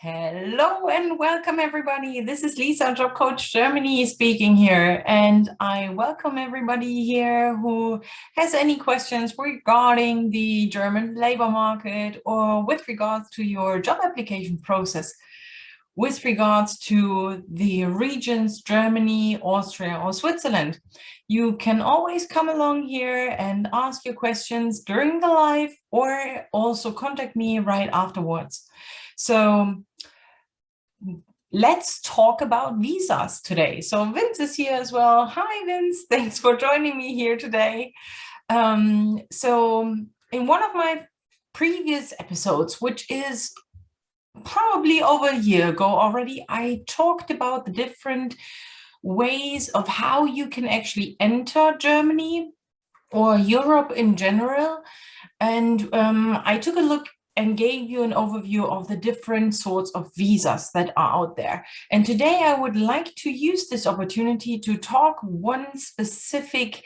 Hello and welcome everybody. This is Lisa, Job Coach Germany speaking here, and I welcome everybody here who has any questions regarding the German labor market or with regards to your job application process, with regards to the regions Germany, Austria or Switzerland. You can always come along here and ask your questions during the live or also contact me right afterwards. So let's talk about visas today. So Vince is here as well. Hi, Vince. Thanks for joining me here today. So in one of my previous episodes, which is probably over a year ago already, I talked about the different ways of how you can actually enter Germany or Europe in general. And I took a look and gave you an overview of the different sorts of visas that are out there. And today I would like to use this opportunity to talk one specific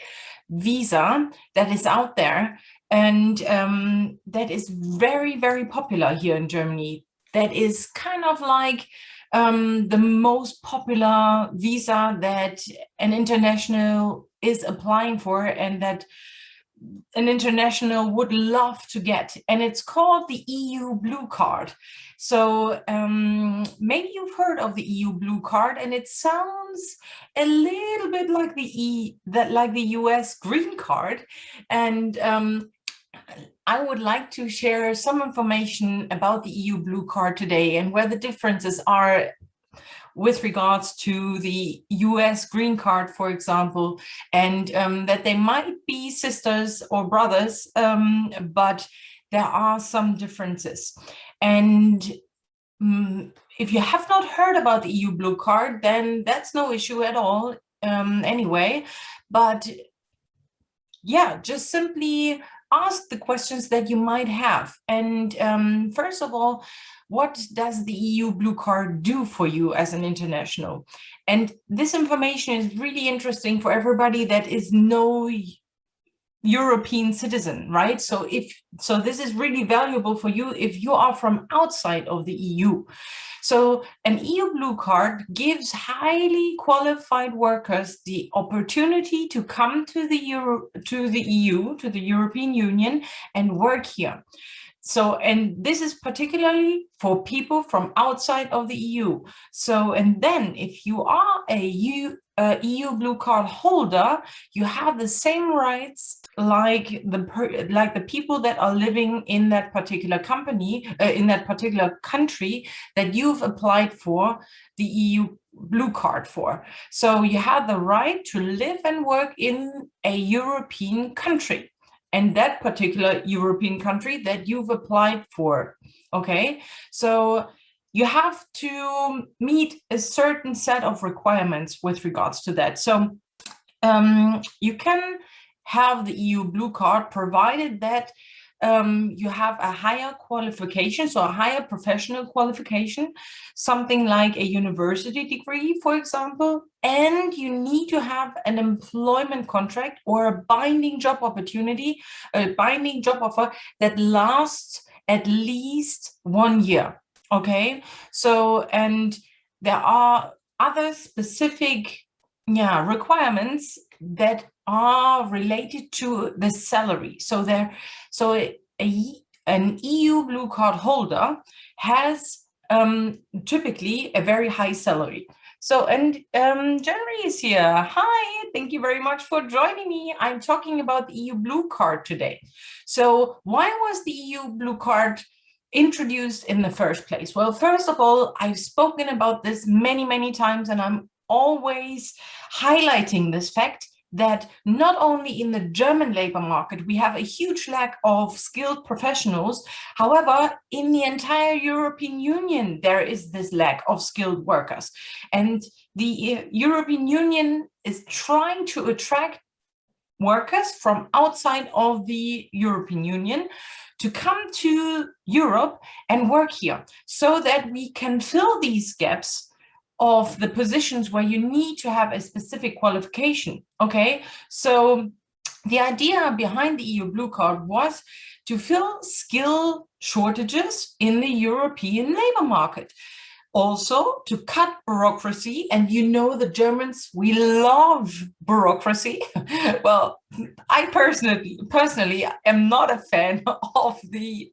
visa that is out there and that is very, very popular here in Germany. That is kind of like the most popular visa that an international is applying for and that an international would love to get, and it's called the EU Blue Card. So maybe you've heard of the EU Blue Card, and it sounds a little bit like the US Green Card. And I would like to share some information about the EU Blue Card today and where the differences are with regards to the US Green Card, for example, and that they might be sisters or brothers, but there are some differences. And if you have not heard about the EU Blue Card, then that's no issue at all anyway. But yeah, just simply ask the questions that you might have. And first of all, what does the EU Blue Card do for you as an international? And this information is really interesting for everybody that is no European citizen, right? So this is really valuable for you if you are from outside of the EU. So an EU Blue Card gives highly qualified workers the opportunity to come to the EU, to the European Union, and work here. So, and this is particularly for people from outside of the EU. So, and then if you are a EU Blue Card holder, you have the same rights like the people that are living in that particular company, in that particular country that you've applied for the EU Blue Card for. So you have the right to live and work in a European country, and that particular European country that you've applied for. Okay, so you have to meet a certain set of requirements with regards to that. So you can have the EU Blue Card provided that you have a higher qualification, so a higher professional qualification, something like a university degree, for example, and you need to have an employment contract or a binding job opportunity, a binding job offer that lasts at least 1 year. Okay, so, and there are other specific requirements that are related to the salary. So an EU Blue Card holder has typically a very high salary. So, and Jerry is here. Hi, thank you very much for joining me. I'm talking about the EU Blue Card today. So why was the EU Blue Card introduced in the first place? Well, first of all, I've spoken about this many, many times, and I'm always highlighting this fact that not only in the German labor market, we have a huge lack of skilled professionals. However, in the entire European Union, there is this lack of skilled workers. And the European Union is trying to attract workers from outside of the European Union to come to Europe and work here so that we can fill these gaps of the positions where you need to have a specific qualification. Okay, so the idea behind the EU Blue Card was to fill skill shortages in the European labor market. Also, to cut bureaucracy, and you know the Germans, we love bureaucracy. Well, I personally am not a fan of the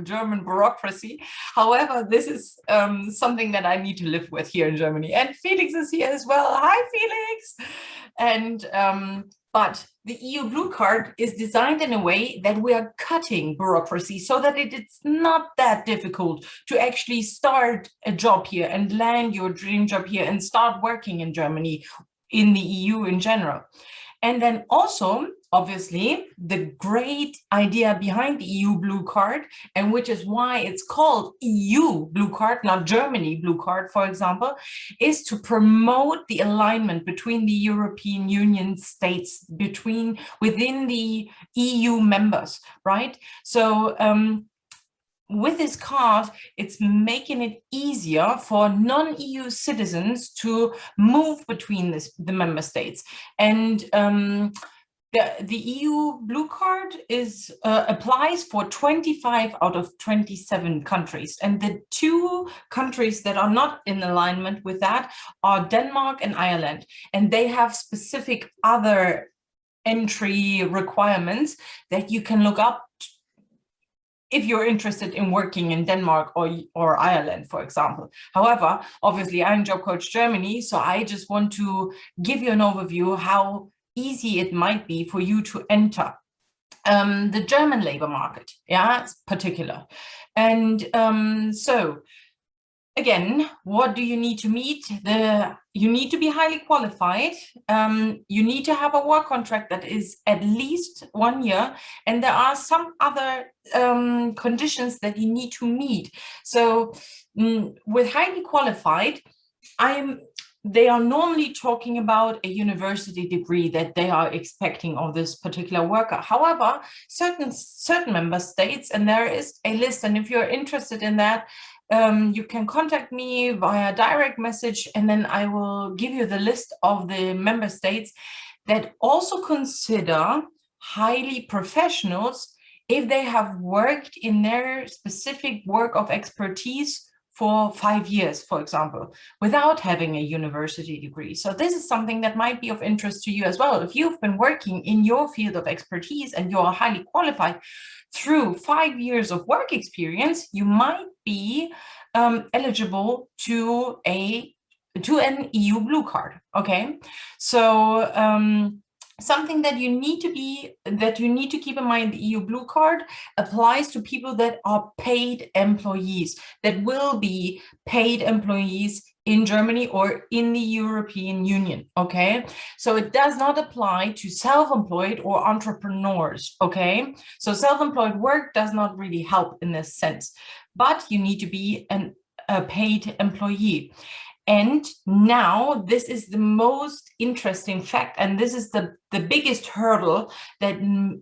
German bureaucracy. However, this is something that I need to live with here in Germany. And Felix is here as well. Hi, Felix. And but the EU Blue Card is designed in a way that we are cutting bureaucracy so that it's not that difficult to actually start a job here and land your dream job here and start working in Germany, in the EU in general. And then also, obviously, the great idea behind the EU Blue Card, and which is why it's called EU Blue Card, not Germany Blue Card, for example, is to promote the alignment between the European Union states, within the EU members, right? So with this card, it's making it easier for non-EU citizens to move between the member states. And the EU Blue Card applies for 25 out of 27 countries. And the two countries that are not in alignment with that are Denmark and Ireland. And they have specific other entry requirements that you can look up if you're interested in working in Denmark or Ireland, for example. However, obviously, I'm Job Coach Germany, so I just want to give you an overview how easy it might be for you to enter the German labor market, yeah, particular. And so, again, what do you need to meet? You need to be highly qualified. You need to have a work contract that is at least 1 year. And there are some other conditions that you need to meet. So with highly qualified, they are normally talking about a university degree that they are expecting of this particular worker. However, certain member states, and there is a list, and if you're interested in that, you can contact me via direct message, and then I will give you the list of the member states that also consider highly professionals if they have worked in their specific work of expertise for 5 years, for example, without having a university degree. So this is something that might be of interest to you as well. If you've been working in your field of expertise and you're highly qualified through 5 years of work experience, you might be eligible to an EU Blue Card. Okay, so something that you need to keep in mind: the EU Blue Card applies to people that are paid employees, that will be paid employees in Germany or in the European Union. Okay, so it does not apply to self-employed or entrepreneurs. Okay, so self-employed work does not really help in this sense, but you need to be a paid employee. And now this is the most interesting fact, and this is the biggest hurdle that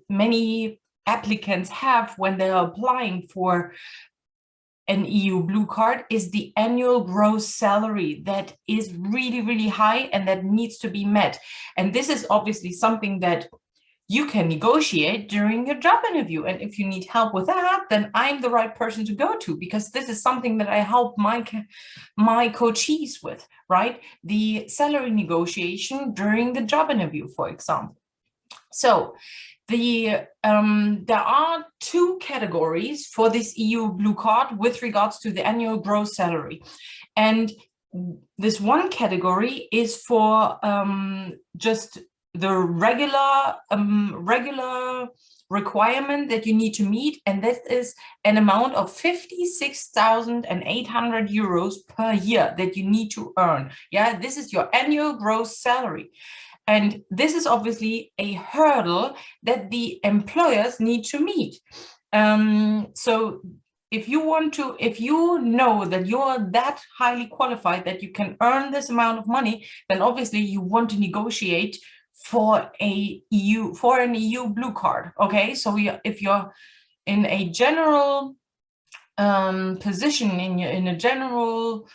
many applicants have when they are applying for an EU Blue Card, is the annual gross salary that is really, really high and that needs to be met. And this is obviously something that you can negotiate during your job interview. And if you need help with that, then I'm the right person to go to, because this is something that I help my coachees with, right? The salary negotiation during the job interview, for example. So there are two categories for this EU Blue Card with regards to the annual gross salary. And this one category is for just the regular requirement that you need to meet, and that is an amount of 56,800 euros per year that you need to earn. Yeah, this is your annual gross salary. And this is obviously a hurdle that the employers need to meet. So if you know that you're that highly qualified that you can earn this amount of money, then obviously you want to negotiate for an EU Blue Card. Okay, so if you're in a general position, in a general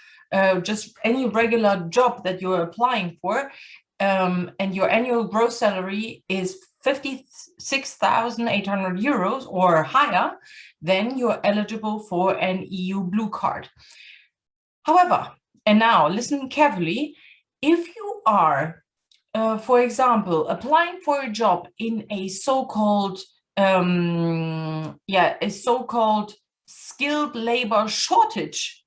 just any regular job that you're applying for, and your annual gross salary is 56,800 euros or higher, then you're eligible for an EU blue card. However, and now listen carefully, if you are, for example, applying for a job in a so-called skilled labor shortage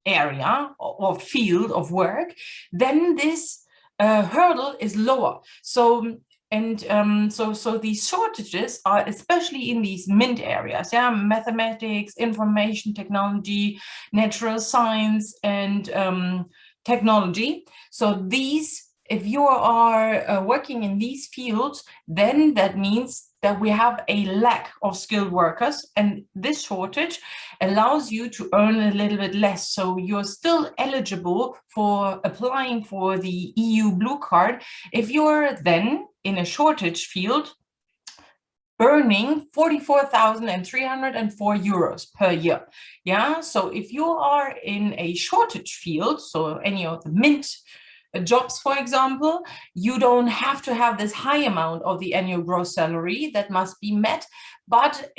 area or field of work, then this hurdle is lower. So these shortages are especially in these MINT areas, mathematics, information technology, natural science, and technology. So these, if you are working in these fields, then that means that we have a lack of skilled workers, and this shortage allows you to earn a little bit less. So you're still eligible for applying for the EU blue card if you're then in a shortage field earning 44,304 euros per year. So if you are in a shortage field, so any of the MINT jobs, for example, you don't have to have this high amount of the annual gross salary that must be met, but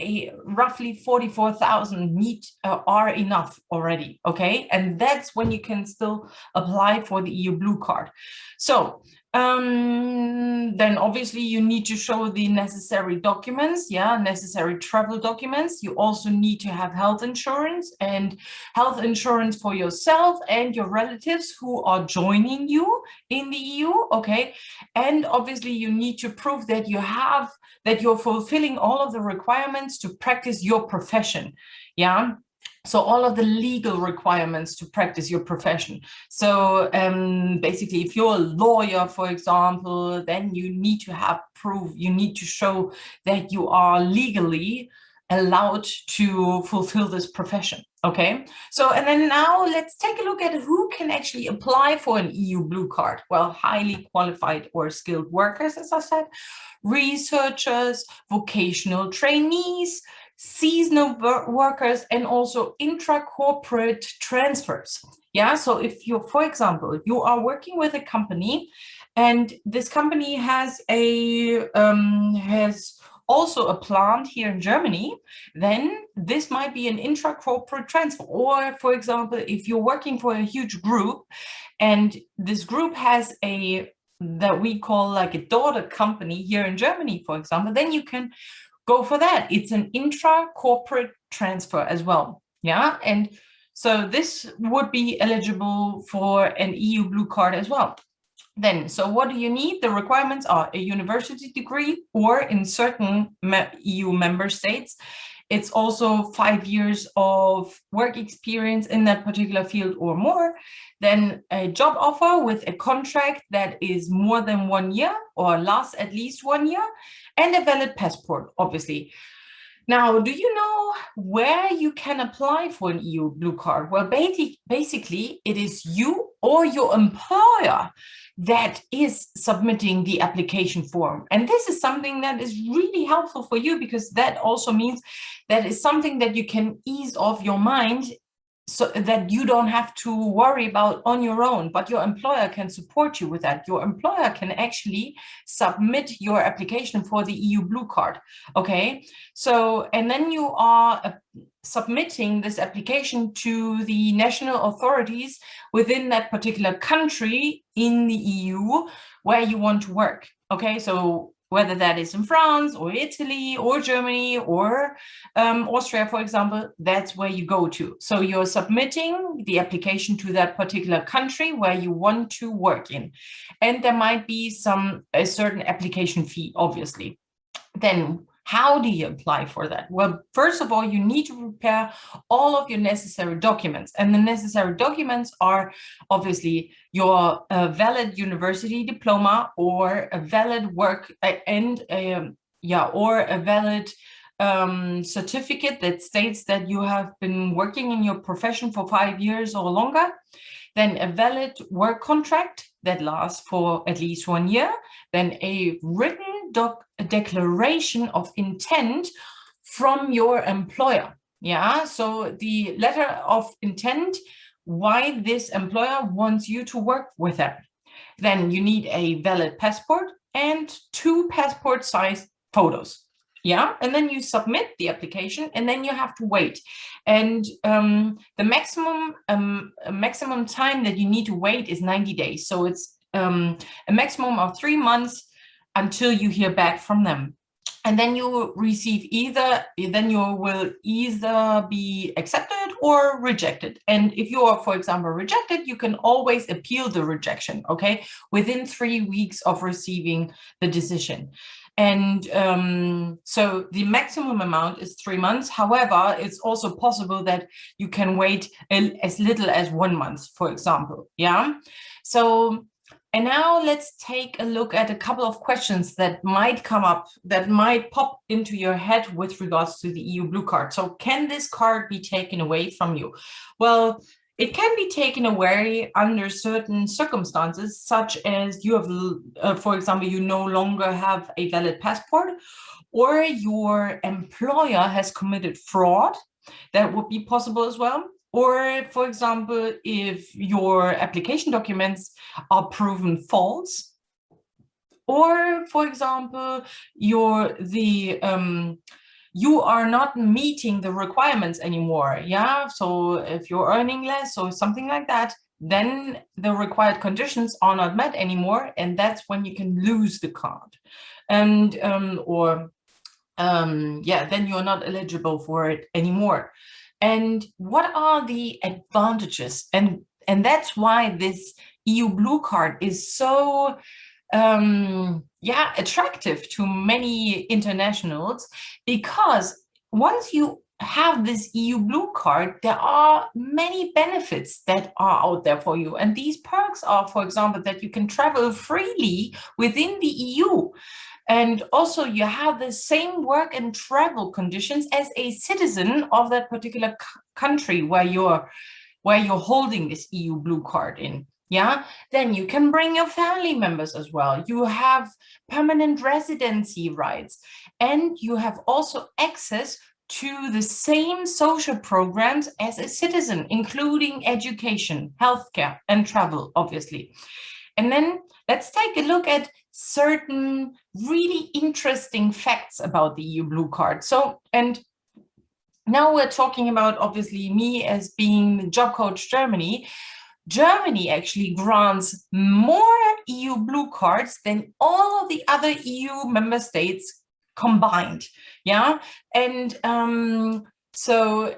roughly 44,000 are enough already, okay? And that's when you can still apply for the EU blue card. So then obviously you need to show the necessary documents, necessary travel documents. You also need to have health insurance for yourself and your relatives who are joining you in the EU, okay? And obviously you need to prove that you're fulfilling all of the requirements to practice your profession, So all of the legal requirements to practice your profession. So basically, if you're a lawyer, for example, then you need to have proof, you need to show that you are legally allowed to fulfill this profession, okay? So, and then now let's take a look at who can actually apply for an EU blue card. Well, highly qualified or skilled workers, as I said, researchers, vocational trainees, seasonal workers, and also intra-corporate transfers. So if you, for example, you are working with a company and this company has also a plant here in Germany, then this might be an intra-corporate transfer. Or, for example, if you're working for a huge group and this group has that we call like a daughter company here in Germany, for example, then you can go for that. It's an intra-corporate transfer as well. And so this would be eligible for an EU blue card as well. Then, so what do you need? The requirements are a university degree, or in certain EU member states, it's also 5 years of work experience in that particular field or more. Then a job offer with a contract that is more than 1 year or lasts at least 1 year, and a valid passport, obviously. Now, do you know where you can apply for an EU blue card? Well, basically, it is you or your employer that is submitting the application form. And this is something that is really helpful for you, because that also means that is something that you can ease off your mind, so that you don't have to worry about on your own, but your employer can support you with that. Your employer can actually submit your application for the EU blue card, okay? So, and then you are submitting this application to the national authorities within that particular country in the EU where you want to work, okay? So whether that is in France or Italy or Germany or Austria, for example, that's where you go to. So you're submitting the application to that particular country where you want to work in. And there might be a certain application fee, obviously. Then how do you apply for that? Well, first of all, you need to prepare all of your necessary documents. And the necessary documents are obviously your valid university diploma, or a valid work or a valid certificate that states that you have been working in your profession for 5 years or longer. Then a valid work contract that lasts for at least 1 year. Then a written declaration of intent from your employer. So the letter of intent, why this employer wants you to work with them. Then you need a valid passport, and 2 passport size photos. Yeah, and then you submit the application, and then you have to wait. And the maximum time that you need to wait is 90 days. So it's a maximum of 3 months until you hear back from them. And then you receive then you will either be accepted or rejected. And if you are, for example, rejected, you can always appeal the rejection, okay, within 3 weeks of receiving the decision. And so the maximum amount is 3 months. However, it's also possible that you can wait as little as 1 month, for example. Yeah. So, and now let's take a look at a couple of questions that might come up, that might pop into your head with regards to the EU Blue Card. So can this card be taken away from you? Well, it can be taken away under certain circumstances, such as you have, for example, you no longer have a valid passport, or your employer has committed fraud. That would be possible as well. Or, for example, if your application documents are proven false, or, for example, you are not meeting the requirements anymore. Yeah, so if you're earning less or something like that, then the required conditions are not met anymore, and that's when you can lose the card. And then you're not eligible for it anymore. And what are the advantages? And that's why this EU Blue Card is so attractive to many internationals, because once you have this EU Blue Card, there are many benefits that are out there for you. And these perks are, for example, that you can travel freely within the EU. And also you have the same work and travel conditions as a citizen of that particular country where you're holding this EU Blue Card in. Yeah, then you can bring your family members as well. You have permanent residency rights, and you have also access to the same social programs as a citizen, including education, healthcare, and travel, obviously. And then let's take a look at certain really interesting facts about the EU Blue Card. So, and now we're talking about, obviously, me as being Job Coach Germany. Germany actually grants more EU Blue Cards than all of the other EU member states combined. Yeah, and so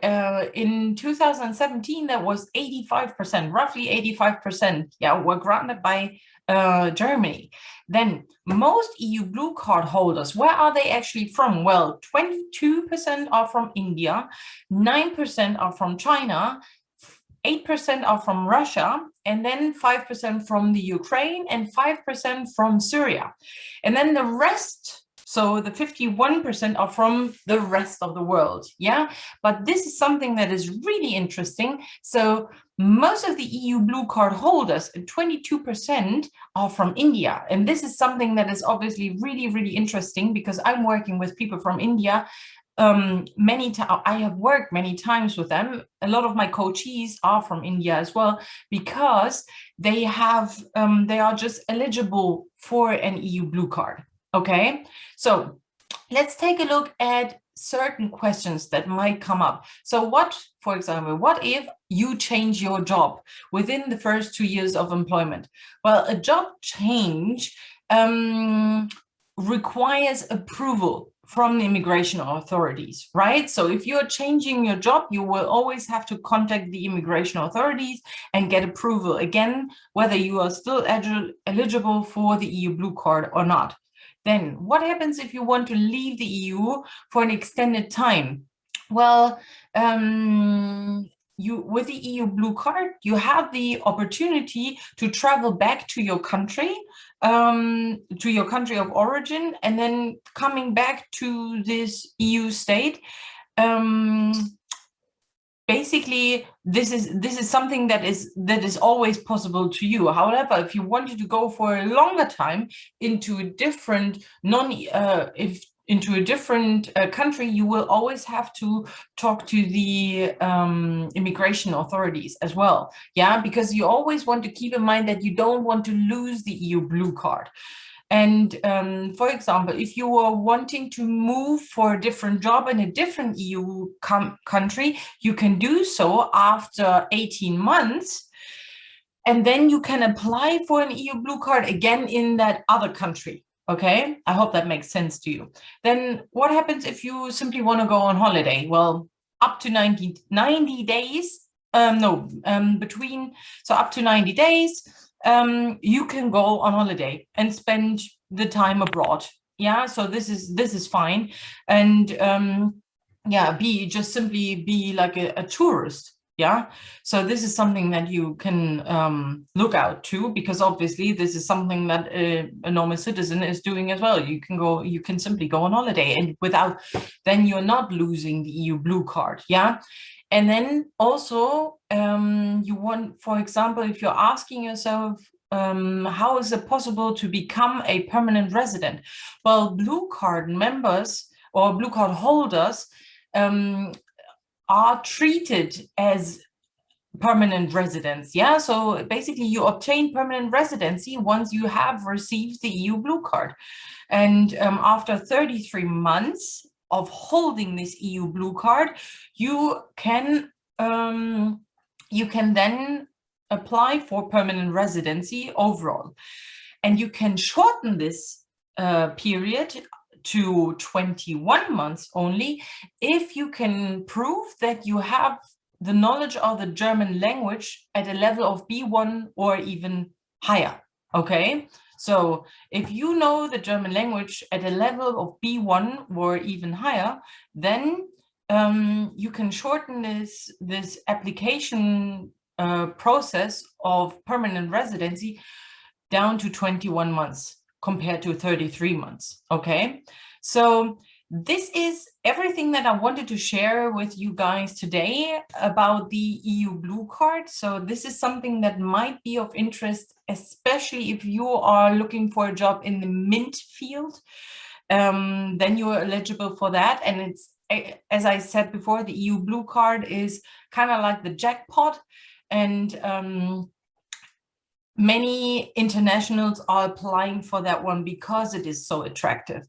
in 2017, that was 85%, roughly 85%, were granted by Germany. Then most EU Blue Card holders, where are they actually from? Well, 22% are from India, 9% are from China, 8% are from Russia, and then 5% from the Ukraine, and 5% from Syria. And then the rest, so the 51% are from the rest of the world. Yeah, but this is something that is really interesting. So most of the EU Blue Card holders, 22%, are from India. And this is something that is obviously really, really interesting, because I'm working with people from India. I have worked many times with them. A lot of my coachees are from India as well, because they are just eligible for an EU Blue Card. Okay, so let's take a look at certain questions that might come up. So for example, what if you change your job within the first 2 years of employment? Well, a job change requires approval from the immigration authorities, right? So if you're changing your job, you will always have to contact the immigration authorities and get approval again, whether you are still eligible for the EU Blue Card or not. Then what happens if you want to leave the EU for an extended time? Well, with the EU Blue Card, you have the opportunity to travel back to your country, of origin, and then coming back to this EU state. Basically, this is something that is always possible to you. However, if you wanted to go for a longer time into a different country, you will always have to talk to the immigration authorities as well. Yeah, because you always want to keep in mind that you don't want to lose the EU Blue Card. And for example, if you are wanting to move for a different job in a different EU country, you can do so after 18 months. And then you can apply for an EU blue card again in that other country. Okay, I hope that makes sense to you. Then what happens if you simply want to go on holiday? Well, up to 90 days, up to 90 days, you can go on holiday and spend the time abroad. Yeah, so this is fine. And yeah, simply be like a tourist. Yeah, so this is something that you can look out to, because obviously this is something that a normal citizen is doing as well. You can simply go on holiday, and then you're not losing the EU blue card. Yeah. And then also you want, for example, if you're asking yourself, how is it possible to become a permanent resident? Well, blue card members or blue card holders are treated as permanent residents. Yeah, so basically you obtain permanent residency once you have received the EU blue card. And after 33 months of holding this EU blue card, you can then apply for permanent residency overall. And you can shorten this period to 21 months only if you can prove that you have the knowledge of the German language at a level of B1 or even higher. Okay, so if you know the German language at a level of B1 or even higher, then you can shorten this application process of permanent residency down to 21 months compared to 33 months. Okay, so this is everything that I wanted to share with you guys today about the EU blue card. So this is something that might be of interest, especially if you are looking for a job in the mint field. Then you are eligible for that. And it's, as I said before, the EU blue card is kind of like the jackpot. And many internationals are applying for that one because it is so attractive.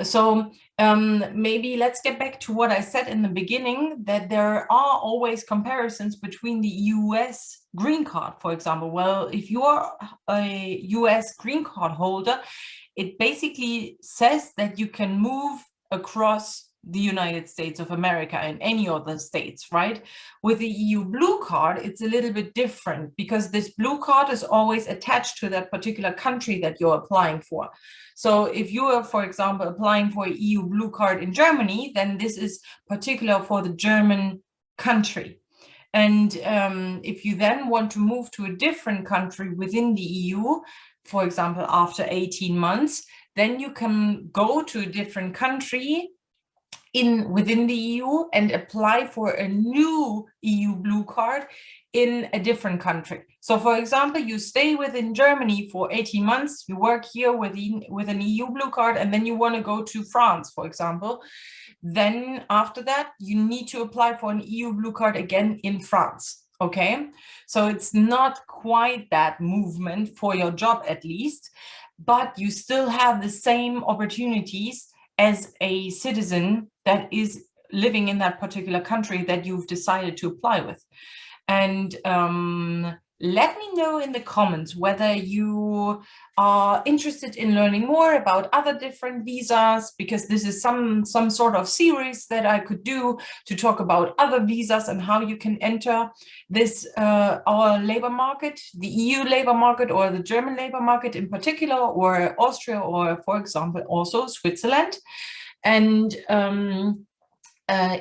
So maybe let's get back to what I said in the beginning, that there are always comparisons between the US green card, for example. Well, if you are a US green card holder, it basically says that you can move across the United States of America and any other states, right? With the EU blue card, it's a little bit different, because this blue card is always attached to that particular country that you're applying for. So if you are, for example, applying for an EU blue card in Germany, then this is particular for the German country. And if you then want to move to a different country within the EU, for example, after 18 months, then you can go to a different country within the EU and apply for a new EU blue card in a different country. So for example, you stay within Germany for 18 months, you work here with an EU blue card, and then you want to go to France, for example. Then after that, you need to apply for an EU blue card again in France. Okay, so it's not quite that movement for your job, at least, but you still have the same opportunities as a citizen that is living in that particular country that you've decided to apply with. And let me know in the comments whether you are interested in learning more about other different visas, because this is some sort of series that I could do to talk about other visas and how you can enter this our labor market, the EU labor market, or the German labor market in particular, or Austria, or for example also Switzerland. And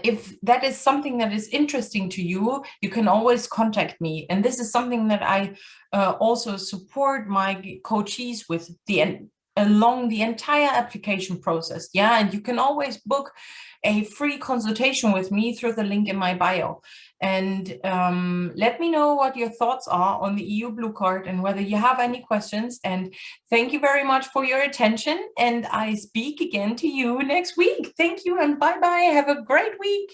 if that is something that is interesting to you, you can always contact me. And this is something that I also support my coachees with along the entire application process. Yeah, and you can always book a free consultation with me through the link in my bio. And let me know what your thoughts are on the EU blue card and whether you have any questions. And thank you very much for your attention. And I speak again to you next week. Thank you and bye-bye. Have a great week.